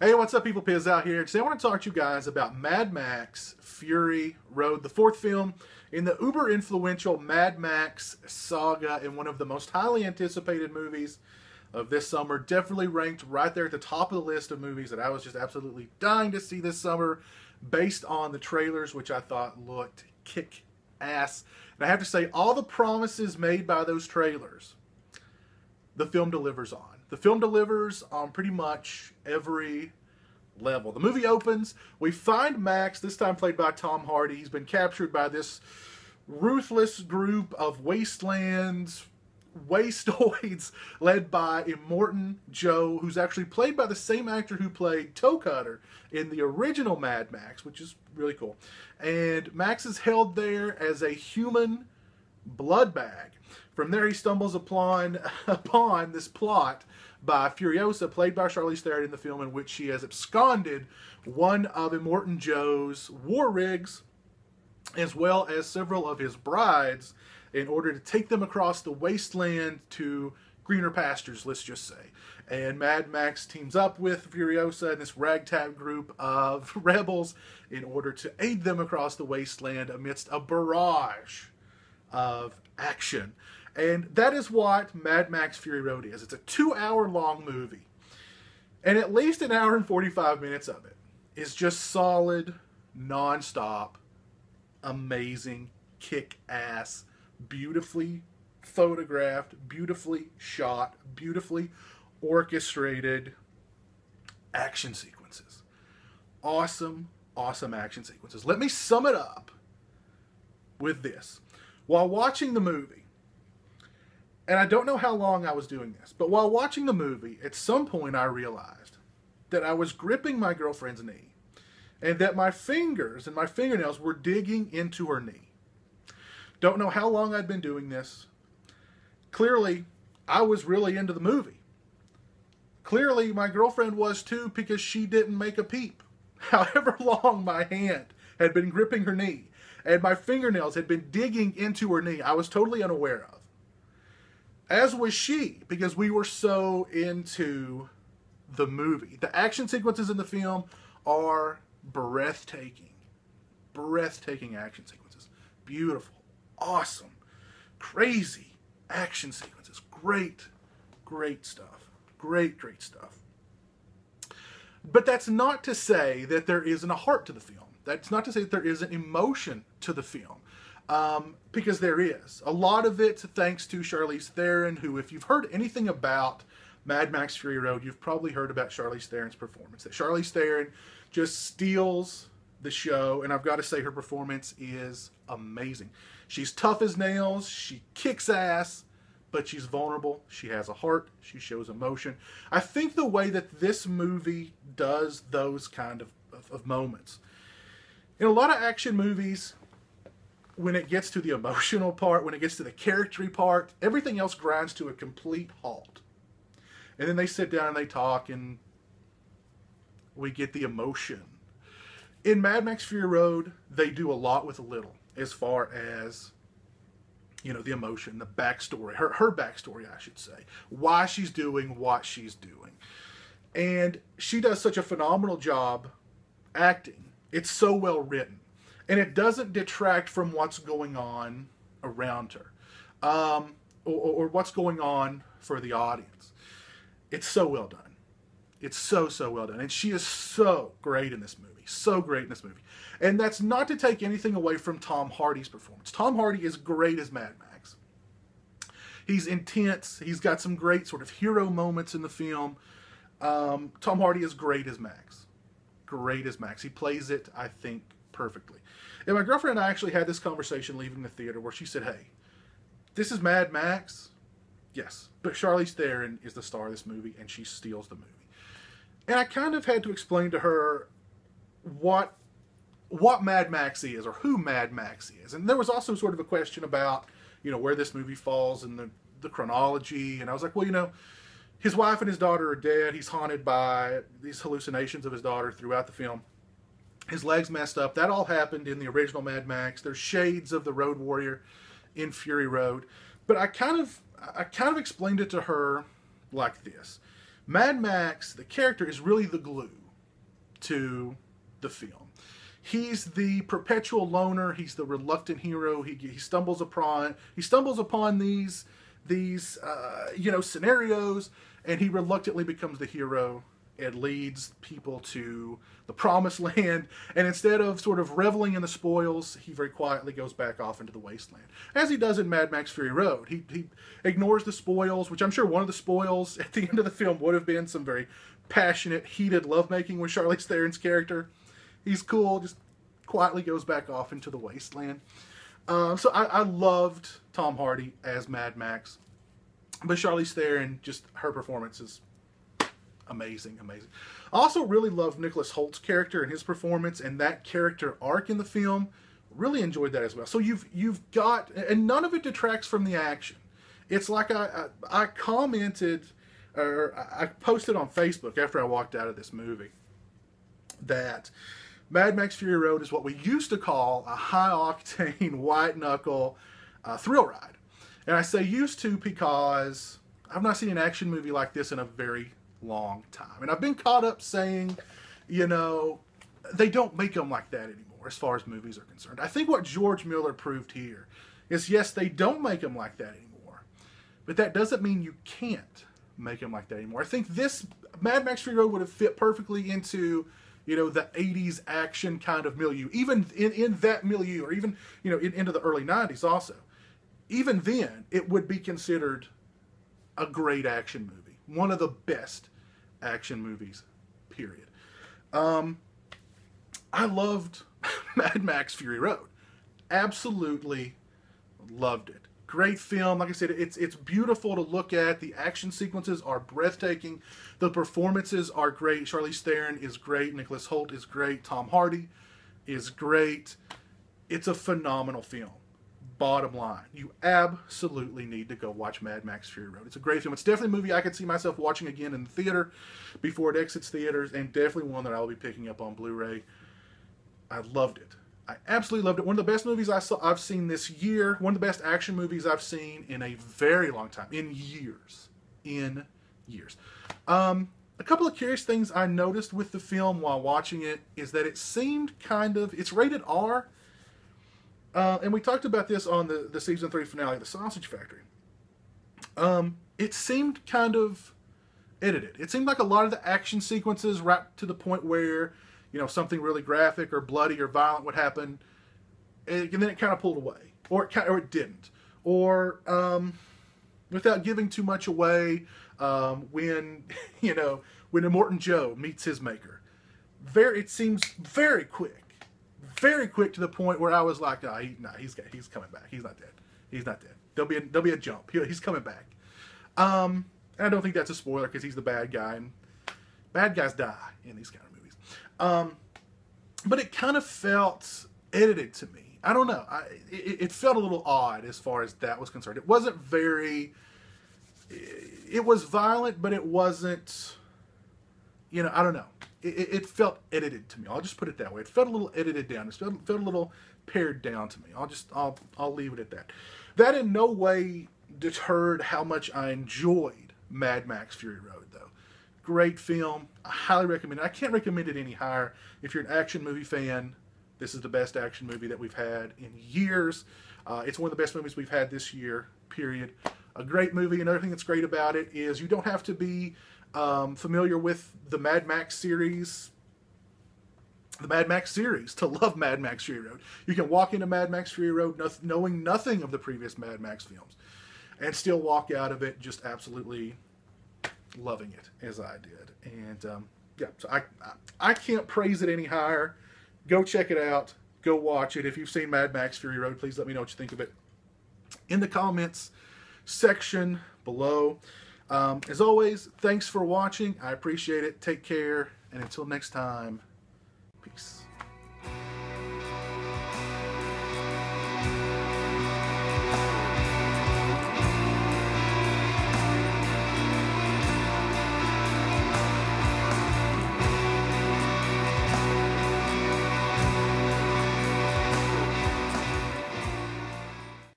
Hey, what's up, people? Piz out here. Today I want to talk to you guys about Mad Max Fury Road, the fourth film in the uber influential Mad Max saga and one of the most highly anticipated movies of this summer. Definitely ranked right there at the top of the list of movies that I was just absolutely dying to see this summer based on the trailers, which I thought looked kick ass. And I have to say, all the promises made by those trailers, the film delivers on. The film delivers on pretty much every level. The movie opens, we find Max, this time played by Tom Hardy. He's been captured by this ruthless group of wastelands, wastoids, led by Immortan Joe, who's actually played by the same actor who played Toe Cutter in the original Mad Max, which is really cool. And Max is held there as a human blood bag. From there, he stumbles upon this plot by Furiosa, played by Charlize Theron in the film, in which she has absconded one of Immortan Joe's war rigs, as well as several of his brides, in order to take them across the wasteland to greener pastures, let's just say. And Mad Max teams up with Furiosa and this ragtag group of rebels in order to aid them across the wasteland amidst a barrage of action. And that is what Mad Max Fury Road is. It's a 2-hour-long movie. And at least an hour and 45 minutes of it is just solid, non-stop, amazing, kick-ass, beautifully photographed, beautifully shot, beautifully orchestrated action sequences. Awesome, awesome action sequences. Let me sum it up with this. While watching the movie, and I don't know how long I was doing this, but while watching the movie, at some point I realized that I was gripping my girlfriend's knee and that my fingers and my fingernails were digging into her knee. Don't know how long I'd been doing this. Clearly, I was really into the movie. Clearly, my girlfriend was too, because she didn't make a peep. However long my hand had been gripping her knee and my fingernails had been digging into her knee, I was totally unaware of. As was she, because we were so into the movie. The action sequences in the film are breathtaking. Breathtaking action sequences. Beautiful, awesome, crazy action sequences. Great, great stuff. Great, great stuff. But that's not to say that there isn't a heart to the film. That's not to say that there isn't emotion to the film. Because there is. A lot of it thanks to Charlize Theron, who, if you've heard anything about Mad Max Fury Road, you've probably heard about Charlize Theron's performance. That Charlize Theron just steals the show, and I've got to say her performance is amazing. She's tough as nails, she kicks ass, but she's vulnerable, she has a heart, she shows emotion. I think the way that this movie does those kind of moments. In a lot of action movies, when it gets to the emotional part, when it gets to the character part, everything else grinds to a complete halt. And then they sit down and they talk, and we get the emotion. In Mad Max Fury Road, they do a lot with a little, as far as, you know, the emotion, the backstory, her backstory, I should say. Why she's doing what she's doing. And she does such a phenomenal job acting. It's so well written. And it doesn't detract from what's going on around her. Or what's going on for the audience. It's so well done. It's so, so well done. And she is so great in this movie. So great in this movie. And that's not to take anything away from Tom Hardy's performance. Tom Hardy is great as Mad Max. He's intense. He's got some great sort of hero moments in the film. Tom Hardy is great as Max. Great as Max. He plays it, I think, perfectly. And my girlfriend and I actually had this conversation leaving the theater where she said, hey, this is Mad Max. Yes, but Charlize Theron is the star of this movie, and she steals the movie. And I kind of had to explain to her what Mad Max is, or who Mad Max is. And there was also sort of a question about, you know, where this movie falls in the chronology. And I was like, well, you know, his wife and his daughter are dead. He's haunted by these hallucinations of his daughter throughout the film. His leg's messed up. That all happened in the original Mad Max. There's shades of the Road Warrior in Fury Road. But I kind of explained it to her like this. Mad Max, the character, is really the glue to the film. He's the perpetual loner. He's the reluctant hero. He stumbles upon these scenarios, and he reluctantly becomes the hero and leads people to the promised land. And instead of sort of reveling in the spoils, he very quietly goes back off into the wasteland, as he does in Mad Max Fury Road. He ignores the spoils, which I'm sure one of the spoils at the end of the film would have been some very passionate, heated lovemaking with Charlize Theron's character. He's cool, just quietly goes back off into the wasteland. So I loved Tom Hardy as Mad Max, but Charlize Theron, just her performance is amazing. I also really loved Nicholas Holt's character and his performance and that character arc in the film. Really enjoyed that as well. So you've got, and none of it detracts from the action. It's like I commented, or I posted on Facebook after I walked out of this movie, that Mad Max Fury Road is what we used to call a high-octane, white-knuckle thrill ride. And I say used to because I've not seen an action movie like this in a very long time. And I've been caught up saying, they don't make them like that anymore as far as movies are concerned. I think what George Miller proved here is, yes, they don't make them like that anymore, but that doesn't mean you can't make them like that anymore. I think this Mad Max Fury Road would have fit perfectly into the 80s action kind of milieu, even in that milieu, or even, into the early 90s also. Even then, it would be considered a great action movie. One of the best action movies, period. I loved Mad Max Fury Road. Absolutely loved it. Great film. Like I said, it's beautiful to look at. The action sequences are breathtaking. The performances are great. Charlize Theron is great. Nicholas Hoult is great. Tom Hardy is great. It's a phenomenal film. Bottom line, you absolutely need to go watch Mad Max Fury Road. It's a great film. It's definitely a movie I could see myself watching again in the theater before it exits theaters, and definitely one that I will be picking up on Blu-ray. I loved it. I absolutely loved it. One of the best movies I've seen this year. One of the best action movies I've seen in a very long time. In years. A couple of curious things I noticed with the film while watching it is that it seemed it's rated R. And we talked about this on the season 3 finale, The Sausage Factory. It seemed kind of edited. It seemed like a lot of the action sequences wrapped to the point where, something really graphic or bloody or violent would happen, and then it kind of pulled away, or it didn't, or without giving too much away, when Immortan Joe meets his maker, it seems very quick to the point where I was like, he's coming back. He's not dead. There'll be a jump. He's coming back. I don't think that's a spoiler because he's the bad guy, and bad guys die in these kind of movies. But it kind of felt edited to me. I don't know. It felt a little odd as far as that was concerned. It wasn't very. It was violent, but it wasn't. I don't know. It felt edited to me. I'll just put it that way. It felt a little edited down. It felt a little pared down to me. I'll leave it at that. That in no way deterred how much I enjoyed Mad Max Fury Road, though. Great film. I highly recommend it. I can't recommend it any higher. If you're an action movie fan, this is the best action movie that we've had in years. It's one of the best movies we've had this year, period. A great movie. Another thing that's great about it is you don't have to be familiar with the Mad Max series to love Mad Max Fury Road. You can walk into Mad Max Fury Road knowing nothing of the previous Mad Max films and still walk out of it just absolutely loving it as I did. And so I can't praise it any higher. Go check it out. Go watch it. If you've seen Mad Max Fury Road, please let me know what you think of it in the comments section below. As always, thanks for watching. I appreciate it. Take care. And until next time, peace.